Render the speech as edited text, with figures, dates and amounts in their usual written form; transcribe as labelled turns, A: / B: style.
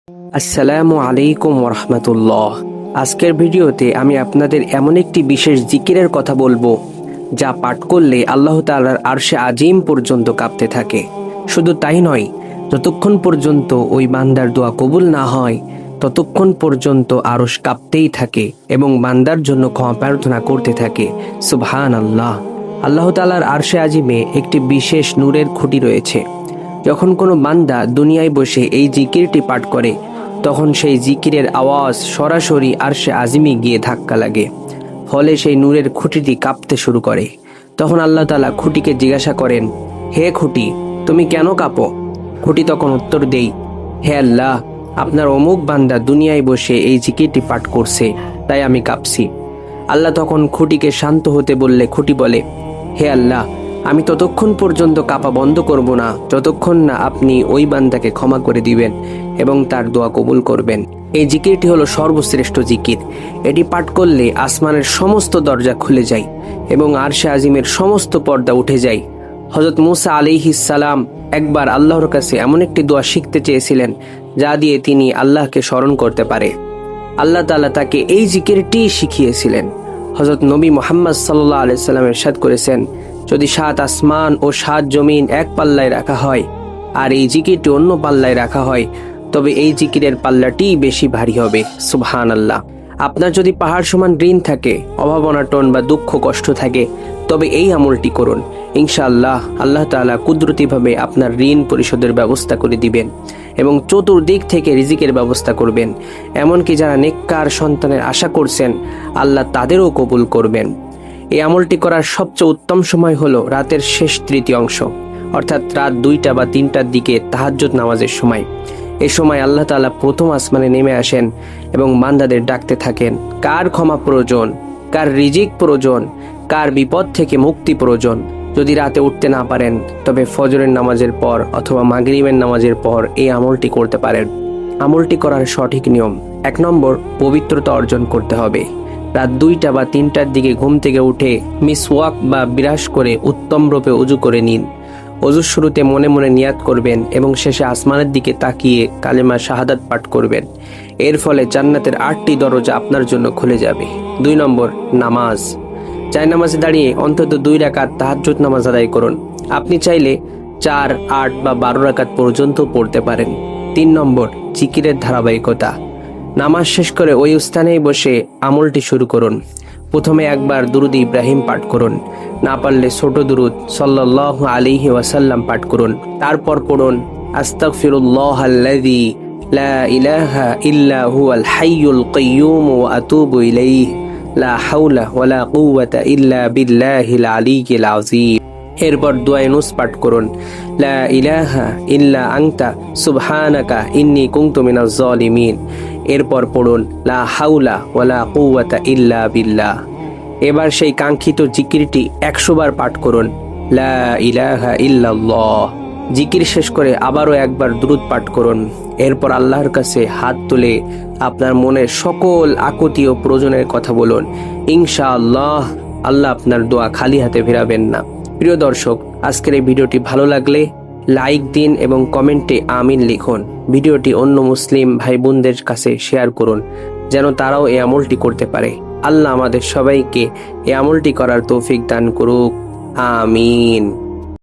A: আসসালামু আলাইকুম ওরহমতুল্লাহ। আজকের ভিডিওতে আমি আপনাদের এমন একটি বিশেষ জিকিরের কথা বলবো যা পাঠ করলে আল্লাহ তাআলার আরশে আজিম পর্যন্ত কাঁপতে থাকে। শুধু তাই নয়, যতক্ষণ পর্যন্ত ওই বান্দার দোয়া কবুল না হয় ততক্ষণ পর্যন্ত আরশ কাঁপতেই থাকে এবং বান্দার জন্য ক্ষমা প্রার্থনা করতে থাকে। সুবহানাল্লাহ। আল্লাহ তাআলার আরশে আজিমে একটি বিশেষ নূরের খুঁটি রয়েছে। যখন কোনো বান্দা দুনিয়ায় বসে এই জিকিরটি পাঠ করে তখন সেই জিকিরের আওয়াজ সরাসরি আরশে আজিমে গিয়ে ধাক্কা লাগে, ফলে সেই নূরের খুঁটিটি কাঁপতে শুরু করে। তখন আল্লাহ তাআলা খুঁটিকে জিজ্ঞাসা করেন, হে খুঁটি, তুমি কেন কাঁপো? খুঁটি তখন উত্তর দেই, হে আল্লাহ, আপনার অমুক বান্দা দুনিয়ায় বসে এই জিকিরটি পাঠ করছে, তাই আমি কাঁপছি। আল্লাহ তখন খুঁটিকে শান্ত হতে বললে খুঁটি বলে, হে আল্লাহ, আমি ততক্ষণ পর্যন্ত কাঁপা বন্ধ করব না যতক্ষণ না আপনি ওই বান্দাকে ক্ষমা করে দিবেন এবং তার দোয়া কবুল করবেন। এই জিকিরটি হলো সর্বশ্রেষ্ঠ জিকির। এটি পাঠ করলে আসমানের সমস্ত দরজা খুলে যায় এবং আরশে আজিমের সমস্ত পর্দা উঠে যায়। হযরত মুসা আলাইহিস সালাম একবার আল্লাহর কাছে এমন একটি দোয়া শিখতে চেয়েছিলেন যা দিয়ে তিনি আল্লাহকে স্মরণ করতে পারে। আল্লাহ তাআলা তাকে এই জিকিরটি শিখিয়েছিলেন। হযরত নবী মুহাম্মদ সাল্লাল্লাহু আলাইহি সাল্লাম ইরশাদ করেছেন, যদি 7 আসমান ও 7 জমিন এক পাল্লায় রাখা হয় আর এই জিকিরটি অন্য পাল্লায় রাখা হয় তবে এই জিকিরের পাল্লাটি বেশি ভারী হবে। সুবহানাল্লাহ। আপনার যদি পাহাড় সমান ঋণ থাকে, অভাব অনটন বা দুঃখ কষ্ট থাকে, তবে এই আমলটি করুন। ইনশাআল্লাহ আল্লাহ তাআলা কুদরতিভাবে আপনার ঋণ পরিশোধের ব্যবস্থা করে দিবেন এবং চতুর্দিক থেকে রিজিকের ব্যবস্থা করবেন। এমনকি যারা নেককার সন্তানের আশা করছেন, আল্লাহ তাদেরও কবুল করবেন। এই আমলটি করার সবচেয়ে উত্তম সময় হলো রাতের শেষ তৃতীয় অংশ, অর্থাৎ রাত 2টা বা 3টার দিকে তাহাজ্জুদ নামাজের সময়। এই সময় আল্লাহ তাআলা প্রথম আসমানে নেমে আসেন এবং বান্দাদের ডাকতে থাকেন, কার ক্ষমা প্রয়োজন, কার রিজিক প্রয়োজন, কার বিপদ থেকে মুক্তি প্রয়োজন। যদি রাতে উঠতে না পারেন তবে ফজরের নামাজের পর অথবা মাগরিবের নামাজের পর এই আমলটি করতে পারেন। আমলটি করার সঠিক নিয়ম: 1 নম্বর, পবিত্রতা অর্জন করতে হবে। রাত 2টা বা 3টার দিকে ঘুম থেকে উঠে মিসওয়াক বা বিরাশ করে উত্তম রূপে ওযু করে নিন। ওযুর শুরুতে মনে মনে নিয়াত করবেন এবং শেষে আসমানের দিকে তাকিয়ে কালেমা শাহাদাত পাঠ করবেন। এর ফলে জান্নাতের 8টি দরজা আপনার জন্য খুলে যাবে। 2 নম্বর, নামাজ। জায়নামাজে দাঁড়িয়ে অন্তত 2 রাকাত তাহাজ্জুদ নামাজ আদায় করুন। আপনি চাইলে 4, 8 বা 12 রাকাত পর্যন্ত পড়তে পারেন। 3 নম্বর, জিকিরের ধারাবাহিকতা। নামাজ শেষ করে ওই স্থানেই বসে আমলটি শুরু করুন। প্রথমে একবার দুরুদ ইব্রাহিম পাঠ করুন, না পারলে ছোট দুরুদ সাল্লাল্লাহু আলাইহি ওয়াসাল্লাম পাঠ করুন। তারপর পড়ুন, আস্তাগফিরুল্লাহাল্লাযী লা ইলাহা ইল্লা হুয়াল হাইয়ুল কাইয়্যুম ওয়া আতুবু ইলাইহি লা হাওলা ওয়ালা কুওয়াতা ইল্লা বিল্লাহিল আলিয়্যিল আযীম। এরপর দোয়া নুস পাঠ করুন, লা ইলাহা ইল্লা আনতা সুবহানাকা ইন্নী কুনতু মিনাজ জালিমিন। এরপর পড়ুন, লা হাওলা ওয়ালা কুওয়াতা ইল্লা বিল্লাহ। এবার সেই কাঙ্ক্ষিত জিকিরটি 100 বার পাঠ করুন, লা ইলাহা ইল্লাল্লাহ। জিকির শেষ করে আবারও একবার দুরূদ পাঠ করুন। এরপর আল্লাহর কাছে হাত তুলে আপনার মনের সকল আকুতি ও প্রয়োজনের কথা বলুন। ইনশাআল্লাহ আল্লাহ আপনার দোয়া খালি হাতে ফেরাবেন না। প্রিয় দর্শক, আজকের এই ভিডিওটি ভালো লাগলে লাইক দিন এবং কমেন্টে আমিন লিখুন। ভিডিওটি অন্য মুসলিম ভাই বোনদের কাছে শেয়ার করুন যেন তারাও এই আমলটি করতে পারে। আল্লাহ আমাদের সবাইকে এই আমলটি করার তৌফিক দান করুক। আমিন।